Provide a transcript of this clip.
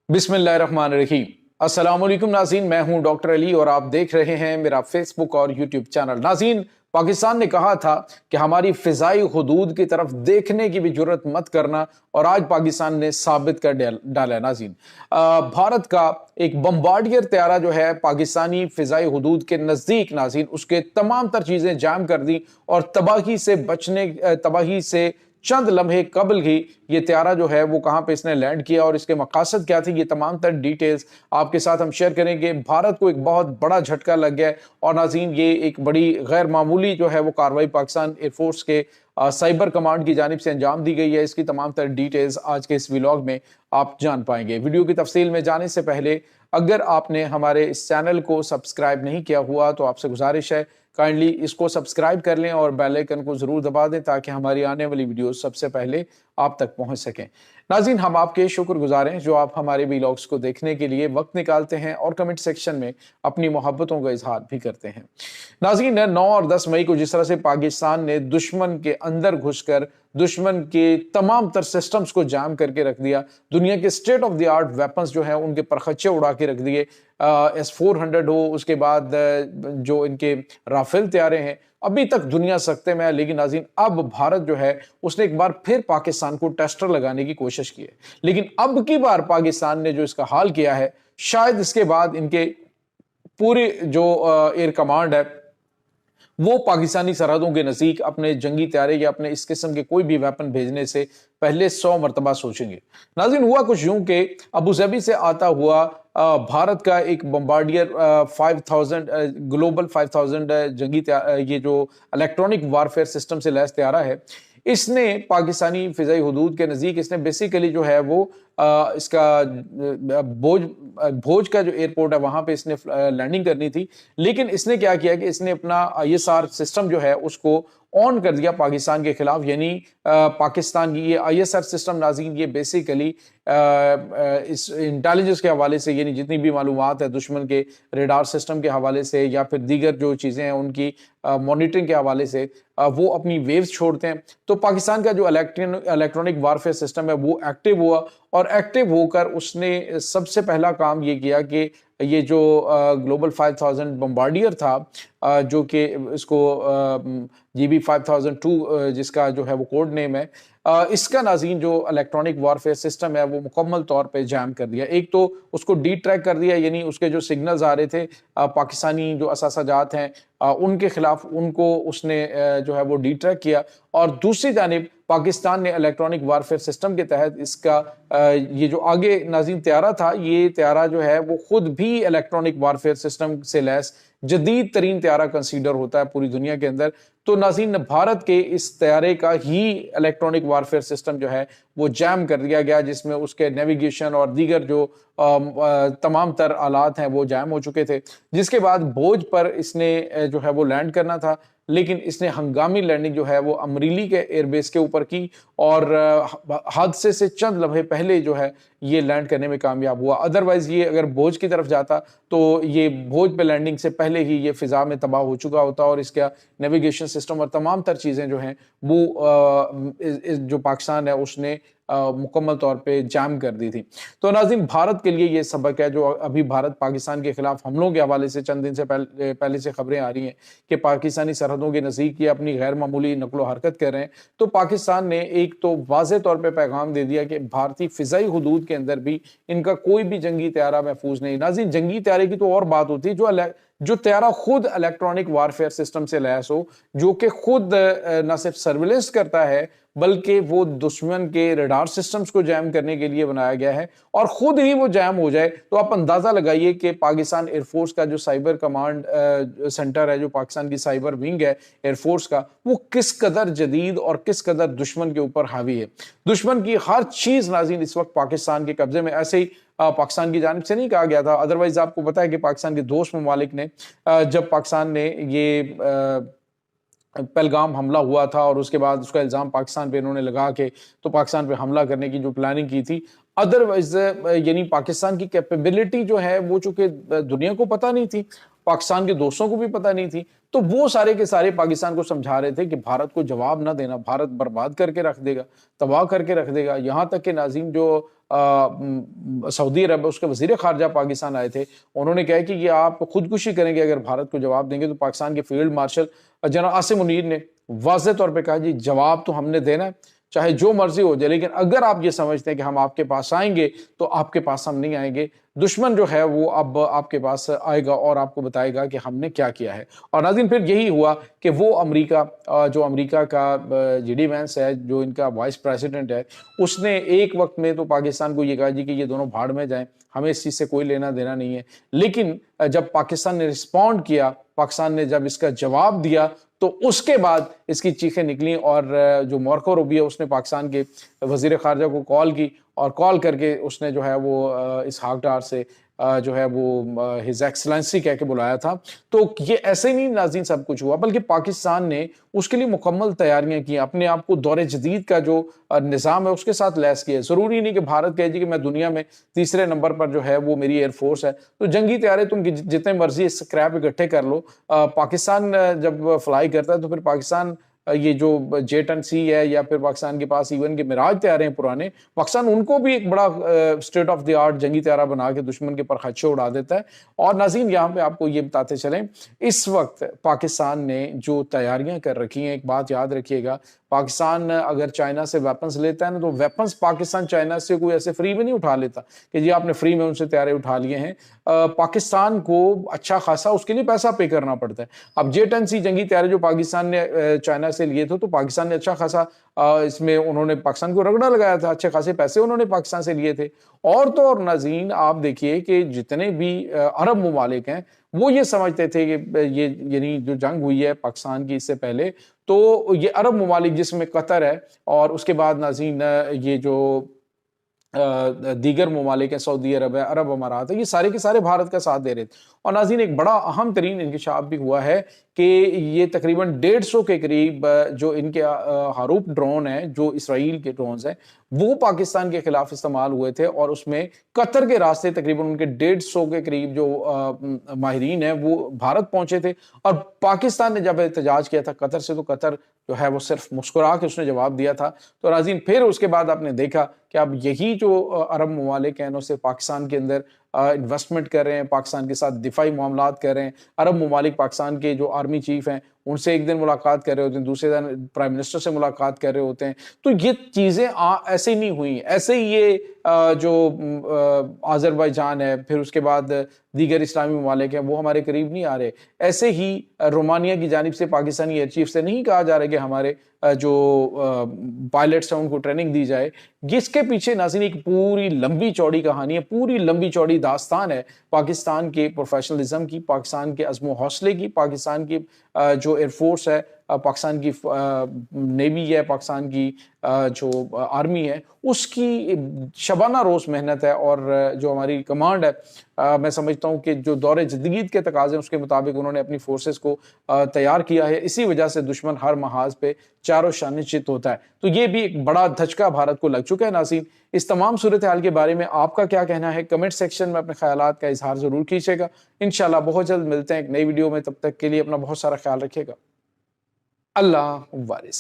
बिस्मिल्लाहिर्रहमानिर्रहीम। अस्सलाम वालेकुम नाज़रीन, मैं हूं डॉक्टर अली और आप देख रहे हैं मेरा फेसबुक और यूट्यूब चैनल। नाज़रीन, पाकिस्तान ने कहा था कि हमारी फ़िज़ाई हुदूद की तरफ देखने की भी जुर्रत मत करना और आज पाकिस्तान ने साबित कर डाला। नाज़रीन, भारत का एक बम्बार्डियर त्यारा जो है पाकिस्तानी फ़िज़ाई हुदूद के नज़दीक, नाज़रीन, उसके तमाम तर चीज़ें जाम कर दी और तबाही से चंद लम्हे कबल ही ये त्यारा जो है वो कहां पे इसने लैंड किया और इसके मकासद क्या थी, ये तमाम तर डिटेल्स आपके साथ हम शेयर करेंगे। भारत को एक बहुत बड़ा झटका लग गया है और नाज़रीन, ये एक बड़ी गैर मामूली जो है वो कार्रवाई पाकिस्तान एयरफोर्स के साइबर कमांड की जानिब से अंजाम दी गई है। इसकी तमाम तर डिटेल्स आज के इस व्लॉग में आप जान पाएंगे। वीडियो की तफसील में जाने से पहले अगर आपने हमारे इस चैनल को सब्सक्राइब नहीं किया हुआ तो आपसे गुजारिश है, काइंडली इसको सब्सक्राइब कर लें और बेल आइकन को जरूर दबा दें ताकि हमारी आने वाली वीडियो सबसे पहले आप तक पहुंच सकें। नाज़रीन, हम आपके शुक्रगुजार हैं जो आप हमारे व्लॉग्स को देखने के लिए वक्त निकालते हैं और कमेंट सेक्शन में अपनी मोहब्बतों का इजहार भी करते हैं। नाज़रीन, 9 और 10 मई को जिस तरह से पाकिस्तान ने दुश्मन के अंदर घुसकर दुश्मन के तमाम तर सिस्टम्स को जाम करके रख दिया, दुनिया के state of the art weapons जो हैं उनके परखच्चे उड़ा के रख दिए, S-400 हो, उसके बाद जो इनके राफेल त्यारे हैं, अभी तक दुनिया सख्ते में है। लेकिन नाज़रीन, अब भारत जो है उसने एक बार फिर पाकिस्तान को टेस्टर लगाने की कोशिश की है, लेकिन अब की बार पाकिस्तान ने जो इसका हाल किया है, शायद इसके बाद इनके पूरी जो एयर कमांड है वो पाकिस्तानी सरहदों के नज़दीक अपने जंगी त्यारे या अपने इस किस्म के कोई भी वेपन भेजने से पहले 100 मरतबा सोचेंगे। नाज़रीन, हुआ कुछ यूं कि अबू धाबी से आता हुआ भारत का एक बम्बार्डियर 5000 ग्लोबल 5000 ये जो इलेक्ट्रॉनिक वारफेयर सिस्टम से लैस त्यारा है, इसने पाकिस्तानी फ़िज़ाई हुदूद के नज़दीक इसने बेसिकली जो है वो इसका भोज का जो एयरपोर्ट है वहां पे इसने लैंडिंग करनी थी। लेकिन इसने क्या किया कि इसने अपना ISR सिस्टम जो है उसको ऑन कर दिया पाकिस्तान के खिलाफ। यानी पाकिस्तान की ये ISR सिस्टम, नाज़रीन, ये बेसिकली इस इंटेलिजेंस के हवाले से, यानी जितनी भी मालूमात है दुश्मन के रेडार सिस्टम के हवाले से या फिर दीगर जो चीज़ें हैं उनकी मॉनिटरिंग के हवाले से वो अपनी वेव्स छोड़ते हैं। तो पाकिस्तान का जो इलेक्ट्रॉनिक वारफेयर सिस्टम है वो एक्टिव हुआ और एक्टिव होकर उसने सबसे पहला काम ये किया कि ये जो ग्लोबल 5000 बम्बार्डियर था जो कि इसको GB 5002 जिसका जो है वो कोड नेम है, इसका नाज़रीन जो इलेक्ट्रॉनिक वारफेयर सिस्टम है वो मुकम्मल तौर पे जैम कर दिया। एक तो उसको डी ट्रैक कर दिया, यानी उसके जो सिग्नल्स आ रहे थे पाकिस्तानी जो असासाजात हैं उनके खिलाफ, उनको उसने जो है वो डी ट्रैक किया। और दूसरी जानिब पाकिस्तान ने इलेक्ट्रॉनिक वारफेयर सिस्टम के तहत इसका ये जो आगे नाज़रीन त्यारा था, ये त्यारा जो है वो खुद भी इलेक्ट्रॉनिक वारफेयर सिस्टम से लैस जदीद तरीन त्यारा कंसीडर होता है पूरी दुनिया के अंदर। तो नाज़रीन, भारत के इस त्यारे का ही इलेक्ट्रॉनिक वारफेयर सिस्टम जो है वो जैम कर दिया गया, जिसमें उसके नेविगेशन और दीगर जो तमाम तर आलात हैं वो जैम हो चुके थे। जिसके बाद भोज पर इसने जो है वो लैंड करना था, लेकिन इसने हंगामी लैंडिंग जो है वो अमरीली के एयरबेस के ऊपर की और हादसे से चंद लम्हे पहले जो है ये लैंड करने में कामयाब हुआ। अदरवाइज ये अगर भोज की तरफ जाता तो ये भोज पे लैंडिंग से पहले ही ये फिजा में तबाह हो चुका होता और इसका नेविगेशन सिस्टम और तमाम तर चीज़ें जो हैं वो जो पाकिस्तान है उसने मुकम्मल तौर पे जाम कर दी थी। तो नाज़रीन, भारत के लिए ये सबक है जो अभी भारत पाकिस्तान के खिलाफ हमलों के हवाले से चंद दिन से पहले से खबरें आ रही हैं कि पाकिस्तानी सरहदों के नज़दीक ये अपनी गैर मामूली नकलो हरकत कर रहे हैं। तो पाकिस्तान ने एक तो वाज़े तौर पर पैगाम दे दिया कि भारतीय फ़िज़ाई हुदूद के अंदर भी इनका कोई भी जंगी त्यारा महफूज नहीं। नाज़रीन, जंगी त्यारे की तो और बात होती है जो त्यारा खुद इलेक्ट्रॉनिक वारफेयर सिस्टम से लैस हो, जो कि खुद न सिर्फ सर्विलेंस करता है बल्कि वो दुश्मन के रडार सिस्टम्स को जैम करने के लिए बनाया गया है और खुद ही वो जैम हो जाए। तो आप अंदाजा लगाइए कि पाकिस्तान एयरफोर्स का जो साइबर कमांड सेंटर है, जो पाकिस्तान की साइबर विंग है एयरफोर्स का, वो किस कदर जदीद और किस कदर दुश्मन के ऊपर हावी है। दुश्मन की हर चीज नाज़रीन इस वक्त पाकिस्तान के कब्जे में। ऐसे ही पाकिस्तान की जानिब से नहीं कहा गया था, अदरवाइज आपको पता है कि पाकिस्तान के दोस्त ममालिक ने जब पाकिस्तान ने ये पहलगाम हमला हुआ था और उसके बाद उसका इल्ज़ाम पाकिस्तान पे इन्होंने लगा के तो पाकिस्तान पे हमला करने की जो प्लानिंग की थी, ادروائز یعنی پاکستان کی کیپیبلٹی جو ہے وہ چونکہ دنیا کو پتہ نہیں تھی، پاکستان کے دوستوں کو بھی پتہ نہیں تھی، تو وہ سارے کے سارے پاکستان کو سمجھا رہے تھے کہ بھارت کو جواب نہ دینا، بھارت برباد کر کے رکھ دے گا، تباہ کر کے رکھ دے گا۔ یہاں تک کہ ناظرین جو سعودی عرب ہے اس کے وزیر خارجہ پاکستان آئے تھے، انہوں نے کہا کہ یہ آپ خودکشی کریں گے اگر بھارت کو جواب دیں گے۔ تو پاکستان کے field marshal general Asim Munir نے واضح طور پہ کہا جی جواب تو ہم نے دینا ہے، چاہے جو مرضی ہو جائے، لیکن اگر آپ یہ سمجھتے ہیں کہ ہم آپ کے پاس آئیں گے تو آپ کے پاس ہم نہیں آئیں گے، دشمن جو ہے وہ اب آپ کے پاس آئے گا اور آپ کو بتائے گا کہ ہم نے کیا کیا ہے۔ اور ناظرین پھر یہی ہوا کہ وہ امریکہ جو امریکہ کا جی ڈی وینس ہے، جو ان کا وائس پریزیڈنٹ ہے، اس نے ایک وقت میں تو پاکستان کو یہ کہا جی کہ یہ دونوں بھاڑ میں جائیں، ہمیں اس چیز سے کوئی لینا دینا نہیں ہے۔ لیکن جب پاکستان نے رسپونڈ کیا، پاکستان نے جب اس کا جواب دیا، تو اس کے بعد اس کی چیخیں نکلیں اور جو مارکو روبیو اس نے پاکستان کے وزیر خارجہ کو کال کی اور کال کر کے اس نے جو ہے وہ اسحاق ڈار سے جو ہے وہ ہز ایکسلنسی کہہ کے بلایا تھا۔ تو یہ ایسے نہیں ناظرین سب کچھ ہوا، بلکہ پاکستان نے اس کے لیے مکمل تیاریاں کی، اپنے آپ کو دور جدید کا جو نظام ہے اس کے ساتھ لیس کیا ہے۔ ضروری نہیں کہ بھارت کہے جی کہ میں دنیا میں تیسرے نمبر پر جو ہے وہ میری ایئر فورس ہے، تو جنگی طیارے تم جتنے مرضی اسکریپ اکٹھے کر لو۔ پاکستان جب فلائی کرتا ہے تو پھر پاکستان یہ جو J-10C ہے یا پھر پاکستان کے پاس ایون کے مراج طیارے ہیں پرانے، پاکستان ان کو بھی ایک بڑا اسٹیٹ آف دی آرٹ جنگی طیارہ بنا کے دشمن کے پر خدشے اڑا دیتا ہے۔ اور ناظرین یہاں پہ آپ کو یہ بتاتے چلیں، اس وقت پاکستان نے جو تیاریاں کر رکھی ہیں، ایک بات یاد رکھیے گا، پاکستان اگر چائنا سے ویپنز لیتا ہے نا تو ویپنز پاکستان چائنا سے کوئی ایسے فری میں نہیں اٹھا لیتا کہ جی آپ نے فری میں ان سے طیارے اٹھا لیے ہیں۔ پاکستان کو اچھا خاصا اس کے لیے پیسہ پے کرنا پڑتا ہے۔ اب J-10C جنگی طیارے جو پاکستان نے چائنا سے لیے تھے، تو پاکستان نے اچھا خاصا اس میں انہوں نے پاکستان کو رگڑا لگایا تھا، اچھے خاصے پیسے انہوں نے پاکستان سے لیے تھے۔ اور تو اور ناظرین آپ دیکھیے کہ جتنے بھی عرب ممالک ہیں وہ یہ سمجھتے تھے کہ یہ یعنی جو جنگ ہوئی ہے پاکستان کی اس سے پہلے، تو یہ عرب ممالک جس میں قطر ہے اور اس کے بعد ناظرین یہ جو دیگر ممالک ہیں، سعودی عرب ہے، عرب امارات ہے، یہ سارے کے سارے بھارت کا ساتھ دے رہے تھے۔ اور ناظرین ایک بڑا اہم ترین انکشاف بھی ہوا ہے کہ یہ تقریباً 150 کے قریب جو ان کے ہاروپ ڈرون ہیں، جو اسرائیل کے ڈرونز ہیں، وہ پاکستان کے خلاف استعمال ہوئے تھے، اور اس میں قطر کے راستے تقریباً ان کے 150 کے قریب جو ماہرین ہیں وہ بھارت پہنچے تھے۔ اور پاکستان نے جب احتجاج کیا تھا قطر سے، تو قطر جو ہے وہ صرف مسکرا کے اس نے جواب دیا تھا۔ تو ناظرین پھر اس کے بعد آپ نے دیکھا کہ اب یہی جو عرب ممالک ہیں اسے پاکستان کے اندر انویسٹمنٹ کر رہے ہیں، پاکستان کے ساتھ دفاعی معاملات کر رہے ہیں۔ عرب ممالک پاکستان کے جو آرمی چیف ہیں ان سے ایک دن ملاقات کر رہے ہوتے ہیں، دوسرے دن پرائم منسٹر سے ملاقات کر رہے ہوتے ہیں۔ تو یہ چیزیں ایسے ہی نہیں ہوئی، ایسے ہی یہ جو آذربائیجان ہے، پھر اس کے بعد دیگر اسلامی ممالک ہیں، وہ ہمارے قریب نہیں آ رہے۔ ایسے ہی رومانیہ کی جانب سے پاکستانی ایئر چیف سے نہیں کہا جا رہا کہ ہمارے جو پائلٹس ہیں ان کو ٹریننگ دی جائے۔ جس کے پیچھے ناظرین ایک پوری لمبی چوڑی کہانی ہے، پوری لمبی چوڑی داستان ہے پاکستان کے پروفیشنلزم کی، پاکستان کے عزم و حوصلے کی، پاکستان کی جو ایئر فورس ہے، پاکستان کی نیوی ہے، پاکستان کی جو آرمی ہے، اس کی شبانہ روز محنت ہے۔ اور جو ہماری کمانڈ ہے، میں سمجھتا ہوں کہ جو دور جدید کے تقاضے ہیں اس کے مطابق انہوں نے اپنی فورسز کو تیار کیا ہے۔ اسی وجہ سے دشمن ہر محاذ پہ چاروں شانے چت ہوتا ہے۔ تو یہ بھی ایک بڑا دھچکا بھارت کو لگ چکا ہے۔ ناظرین اس تمام صورتحال کے بارے میں آپ کا کیا کہنا ہے؟ کمنٹ سیکشن میں اپنے خیالات کا اظہار ضرور کیجیے گا۔ انشاءاللہ بہت جلد ملتے ہیں ایک نئی ویڈیو میں، تب تک کے لیے اپنا بہت سارا خیال رکھیے گا۔ اللہ وارث۔